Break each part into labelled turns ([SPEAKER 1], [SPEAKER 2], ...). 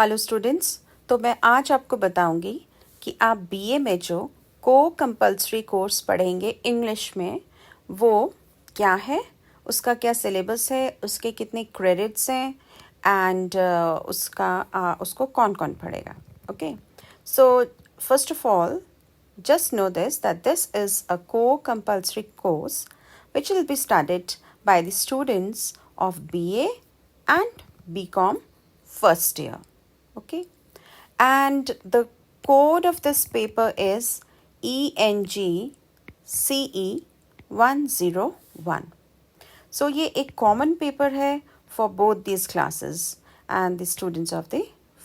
[SPEAKER 1] Hello students. तो मैं आज आपको बताऊंगी कि आप बीए में जो को कंपल्सरी कोर्स पढ़ेंगे इंग्लिश में वो क्या है, उसका क्या सिलेबस है, उसके कितने क्रेडिट्स हैं एंड उसको कौन कौन पढ़ेगा। Okay, so first of all just know this that this is a core compulsory course which will be studied by the students of BA and BCom first year. Okay, and the code of this paper is ENG CE 101. So ये एक common paper है for both these classes and the students of the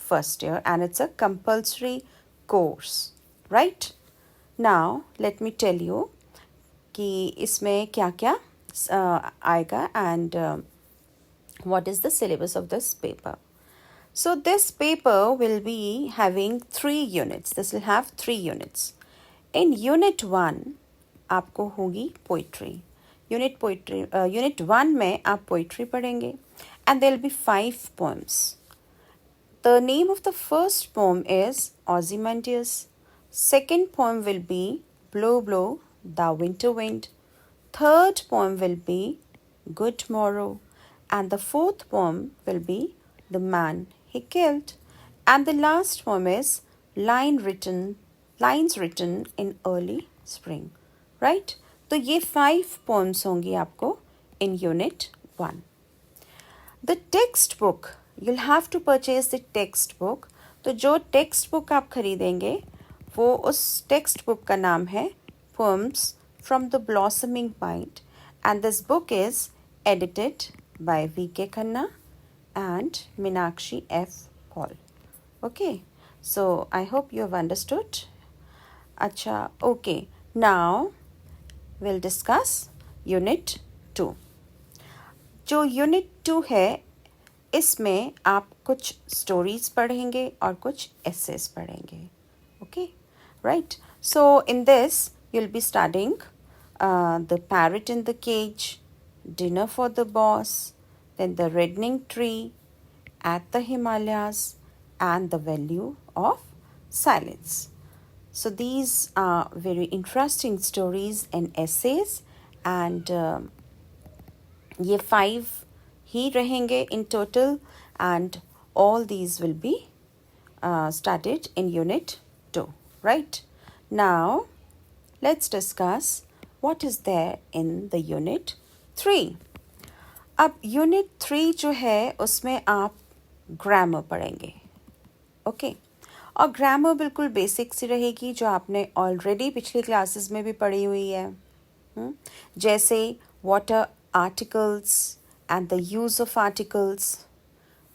[SPEAKER 1] first year, and it's a compulsory course, right? Now let me tell you कि इसमें क्या क्या आएगा and what is the syllabus of this paper. So this paper will be having 3 units. This will have 3 units. In unit 1 आपको होगी poetry. Unit 1 में आप poetry पढ़ेंगे and there will be 5 poems. The name of the first poem is Ozymandias. Second poem will be Blow Blow the Winter Wind. Third poem will be Good Morrow. And the fourth poem will be The Man He Killed. And the last poem is Lines Written in Early Spring. Right? तो ये 5 poems होंगी आपको in unit 1. The textbook, you'll have to purchase the textbook. तो जो text book आप खरीदेंगे वो उस टेक्स्ट बुक का नाम है Poems from the Blossoming Mind, and this book is edited by V.K. Khanna and Meenakshi F. Paul. Okay, so I hope you have understood. Acha, okay, now we'll discuss Unit 2. जो unit 2 है इसमें आप कुछ stories पढ़ेंगे और कुछ assess पढ़ेंगे. Okay, right. So in this you'll be studying The Parrot in the Cage, Dinner for the Boss, then The Reddening Tree, At the Himalayas, and The Value of Silence. So these are very interesting stories and essays, and ये 5 ही रहेंगे in total, and all these will be studied in unit 2, right? Now let's discuss what is there in the unit 3. अब unit 3 जो है उसमें आप grammar पढ़ेंगे. Okay, और grammar बिल्कुल बेसिक सी रहेगी जो आपने ऑलरेडी पिछली क्लासेस में भी पढ़ी हुई है. जैसे what are articles and the use of articles,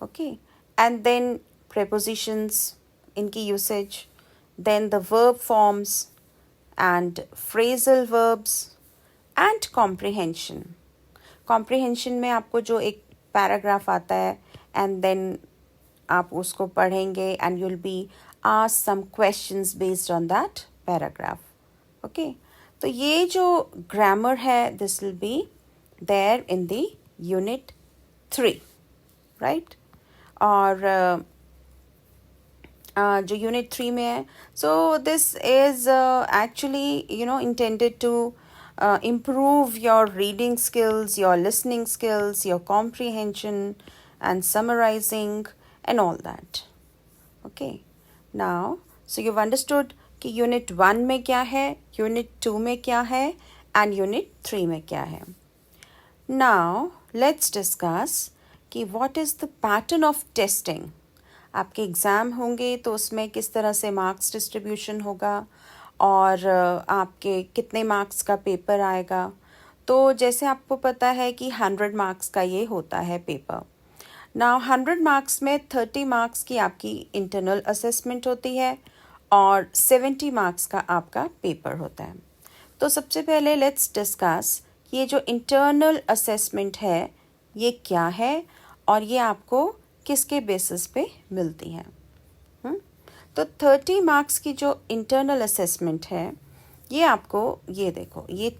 [SPEAKER 1] okay, and then prepositions, इनकी usage, then the verb forms and phrasal verbs and comprehension. Comprehension में आपको जो एक पैराग्राफ आता है and then आप उसको पढ़ेंगे and you'll be asked some questions based on that paragraph. Okay, तो ये जो grammar है this will be there in the unit 3, right? और जो unit 3 में है, so this is actually intended to improve your reading skills, your listening skills, your comprehension and summarizing and all that. Okay, now so you've understood कि unit 1 में क्या है, unit 2 में क्या है and unit 3 में क्या है. Now let's discuss कि what is the pattern of testing. आपके एग्ज़ाम होंगे तो उसमें किस तरह से मार्क्स डिस्ट्रीब्यूशन होगा और आपके कितने मार्क्स का पेपर आएगा. तो जैसे आपको पता है कि 100 मार्क्स का ये होता है पेपर. नाउ 100 मार्क्स में 30 मार्क्स की आपकी इंटरनल असेसमेंट होती है और 70 मार्क्स का आपका पेपर होता है. तो सबसे पहले लेट्स डिस्कस ये जो इंटरनल असेसमेंट है ये क्या है और ये आपको किसके बेसिस पे मिलती है. तो 30 मार्क्स की जो इंटरनल असेसमेंट है ये आपको, ये देखो, ये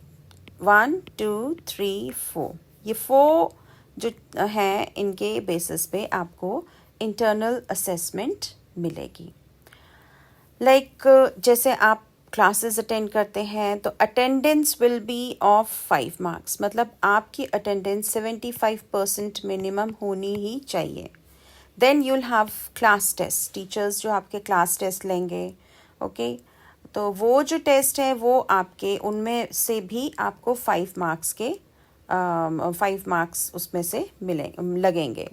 [SPEAKER 1] 1 2 3 4, ये 4 जो है इनके बेसिस पे आपको इंटरनल असेसमेंट मिलेगी। जैसे आप क्लासेस अटेंड करते हैं तो attendance will be of 5 marks, मतलब आपकी अटेंडेंस 75% मिनिमम होनी ही चाहिए। Then you'll have class test, teachers जो आपके क्लास टेस्ट लेंगे, ओके तो वो जो टेस्ट है वो आपके उनमें से भी आपको 5 मार्क्स के 5 मार्क्स उसमें से लगेंगे।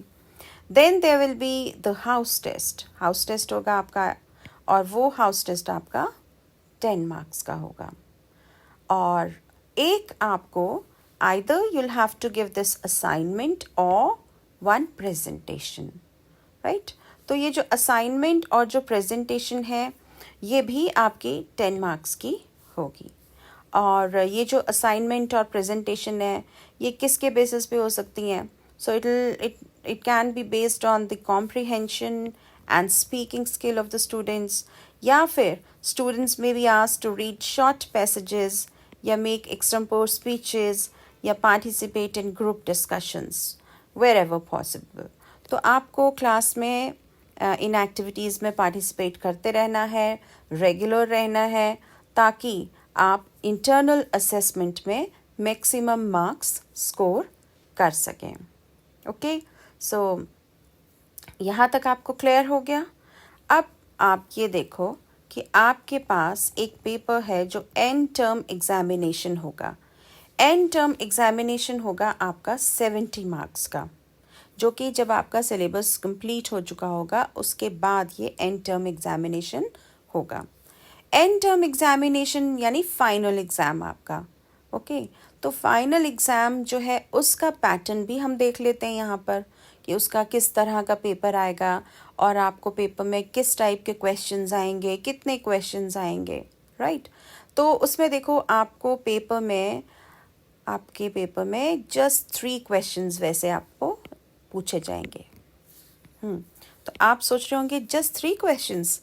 [SPEAKER 1] Then there will be the house test होगा आपका, और वो हाउस टेस्ट आपका 10 मार्क्स का होगा। और एक आपको either you'll have to give this assignment or one presentation, right? तो ये जो असाइनमेंट और जो प्रेजेंटेशन है ये भी आपकी 10 मार्क्स की होगी। और ये जो असाइनमेंट और प्रेजेंटेशन है ये किसके बेसिस पे हो सकती हैं? सो it can be based on the comprehension and speaking skill of the students, या फिर students may be asked to read short passages या make extempore speeches या participate in group discussions wherever possible। तो आपको क्लास में इन activities में participate करते रहना है, रेगुलर रहना है, ताकि आप इंटरनल असेसमेंट में मैक्सिमम मार्क्स स्कोर कर सकें। ओके, सो यहाँ तक आपको क्लियर हो गया। अब आप ये देखो कि आपके पास एक पेपर है जो एंड टर्म एग्जामिनेशन होगा। एंड टर्म एग्जामिनेशन होगा आपका 70 मार्क्स का, जो कि जब आपका सिलेबस कंप्लीट हो चुका होगा उसके बाद ये एंड टर्म एग्जामिनेशन होगा। एंड टर्म एग्जामिनेशन यानी फाइनल एग्ज़ाम आपका। ओके, तो फाइनल एग्ज़ाम जो है उसका पैटर्न भी हम देख लेते हैं यहाँ पर कि उसका किस तरह का पेपर आएगा और आपको पेपर में किस टाइप के क्वेश्चंस आएंगे, कितने क्वेश्चंस आएंगे, राइट। तो उसमें देखो आपको आपके पेपर में जस्ट 3 क्वेश्चंस वैसे आपको पूछे जाएंगे। तो आप सोच रहे होंगे जस्ट 3 क्वेश्चंस,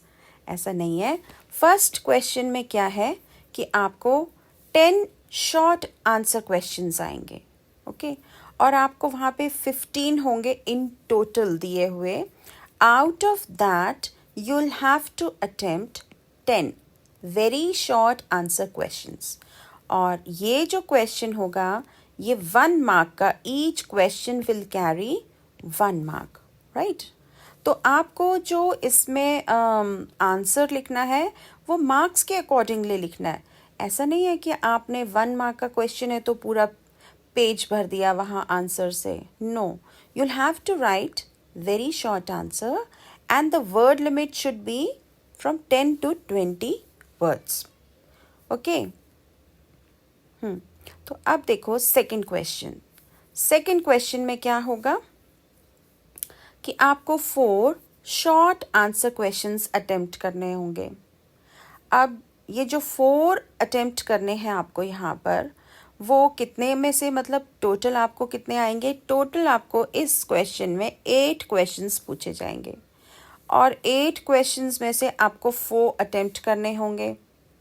[SPEAKER 1] ऐसा नहीं है। फर्स्ट क्वेश्चन में क्या है कि आपको 10 शॉर्ट आंसर क्वेश्चंस आएंगे, ओके और आपको वहाँ पे 15 होंगे इन टोटल दिए हुए। Out of that you'll have to attempt 10 very short answer questions, और ये जो क्वेश्चन होगा ये 1 मार्क का, each question will carry 1 mark, right. तो आपको जो इसमें आंसर लिखना है वो मार्क्स के अकॉर्डिंगली लिखना है। ऐसा नहीं है कि आपने 1 मार्क का क्वेश्चन है तो पूरा पेज भर दिया वहाँ आंसर से। No, you'll have to write very short answer and the word limit should be from 10 to 20 words, okay? तो अब देखो सेकंड क्वेश्चन में क्या होगा कि आपको 4 शॉर्ट आंसर क्वेश्चंस अटेम्प्ट करने होंगे। अब ये जो 4 अटेम्प्ट करने हैं आपको यहाँ पर, वो कितने में से, मतलब टोटल आपको कितने आएंगे? टोटल आपको इस क्वेश्चन में 8 क्वेश्चंस पूछे जाएंगे और 8 क्वेश्चंस में से आपको 4 अटेम्प्ट करने होंगे,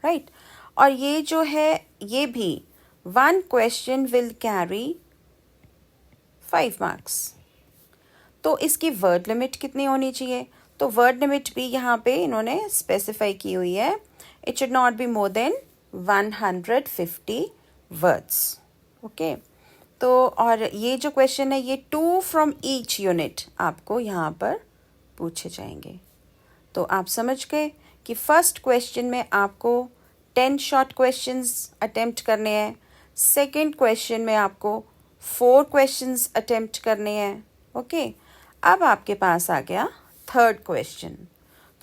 [SPEAKER 1] राइट। और ये जो है ये भी 1 क्वेश्चन विल कैरी 5 मार्क्स। तो इसकी वर्ड लिमिट कितनी होनी चाहिए? तो वर्ड लिमिट भी यहाँ पे इन्होंने स्पेसिफाई की हुई है, it should not be more than 150 words, okay. तो और ये जो क्वेश्चन है ये 2 फ्रॉम ईच यूनिट आपको यहाँ पर पूछे जाएंगे। तो आप समझ गए कि फर्स्ट क्वेश्चन में आपको 10 शॉर्ट क्वेश्चंस अटेम्प्ट करने हैं, सेकंड क्वेश्चन में आपको 4 क्वेश्चंस अटेम्प्ट करने हैं, ओके। अब आपके पास आ गया थर्ड क्वेश्चन।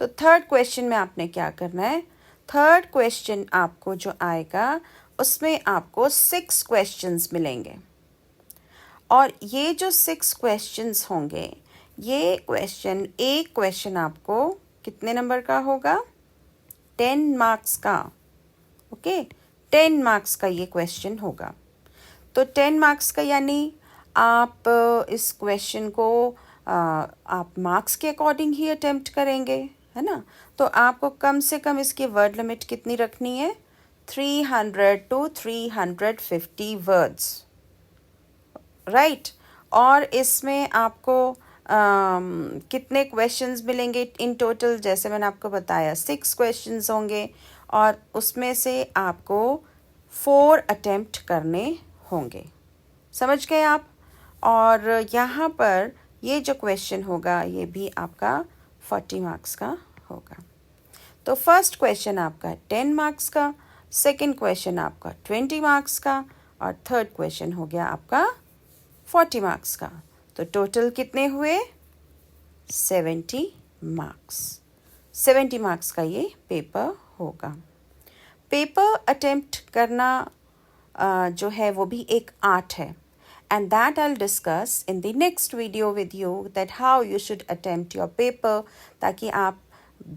[SPEAKER 1] तो थर्ड क्वेश्चन में आपने क्या करना है? थर्ड क्वेश्चन आपको जो आएगा उसमें आपको 6 क्वेश्चंस मिलेंगे, और ये जो 6 क्वेश्चंस होंगे, ये एक क्वेश्चन आपको कितने नंबर का होगा? 10 मार्क्स का, ओके 10 मार्क्स का ये क्वेश्चन होगा। तो 10 मार्क्स का यानी आप इस क्वेश्चन को आप मार्क्स के अकॉर्डिंग ही अटेम्प्ट करेंगे, है ना। तो आपको कम से कम इसकी वर्ड लिमिट कितनी रखनी है? 300 to 350 वर्ड्स, राइट। और इसमें आपको कितने क्वेश्चंस मिलेंगे इन टोटल, जैसे मैंने आपको बताया 6 क्वेश्चंस होंगे और उसमें से आपको 4 अटेम्प्ट करने होंगे। समझ गए आप? और यहाँ पर ये जो क्वेश्चन होगा ये भी आपका 40 मार्क्स का होगा। तो फर्स्ट क्वेश्चन आपका 10 मार्क्स का, सेकंड क्वेश्चन आपका 20 मार्क्स का और थर्ड क्वेश्चन हो गया आपका 40 मार्क्स का। तो टोटल कितने हुए? 70 मार्क्स। 70 मार्क्स का ये पेपर होगा। पेपर अटेम्प्ट करना जो है वो भी एक आर्ट है, and that I'll discuss in the next video with you that how you should attempt your paper, ताकि आप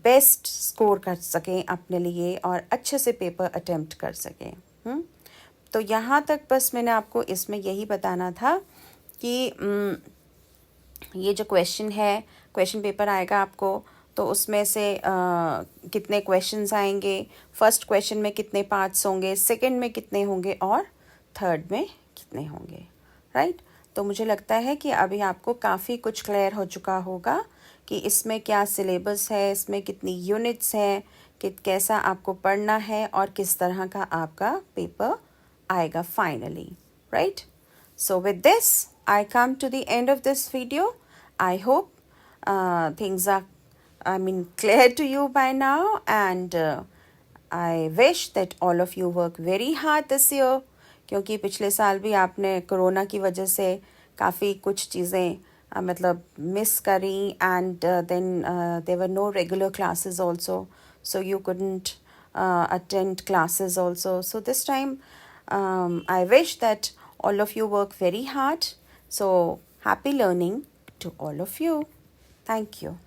[SPEAKER 1] बेस्ट स्कोर कर सकें अपने लिए और अच्छे से पेपर अटेम्प्ट कर सकें। तो यहाँ तक बस मैंने आपको इसमें यही बताना था कि ये जो क्वेश्चन है, क्वेश्चन पेपर आएगा आपको, तो उसमें से कितने क्वेश्चंस आएंगे, फर्स्ट क्वेश्चन में कितने पार्ट्स होंगे, सेकंड में कितने होंगे और थर्ड में कितने होंगे, राइट। तो मुझे लगता है कि अभी आपको काफ़ी कुछ क्लियर हो चुका होगा कि इसमें क्या सिलेबस है, इसमें कितनी यूनिट्स हैं, कि कैसा आपको पढ़ना है और किस तरह का आपका पेपर आएगा finally, right. So with this, I come to the end of this video. I hope things are, clear to you by now, and I wish that all of you work very hard this year, क्योंकि पिछले साल भी आपने corona की वजह से काफ़ी कुछ चीज़ें मतलब मिस करी, and then there were no regular classes also, so you couldn't attend classes also. So this time, I wish that all of you work very hard. So happy learning to all of you. Thank you.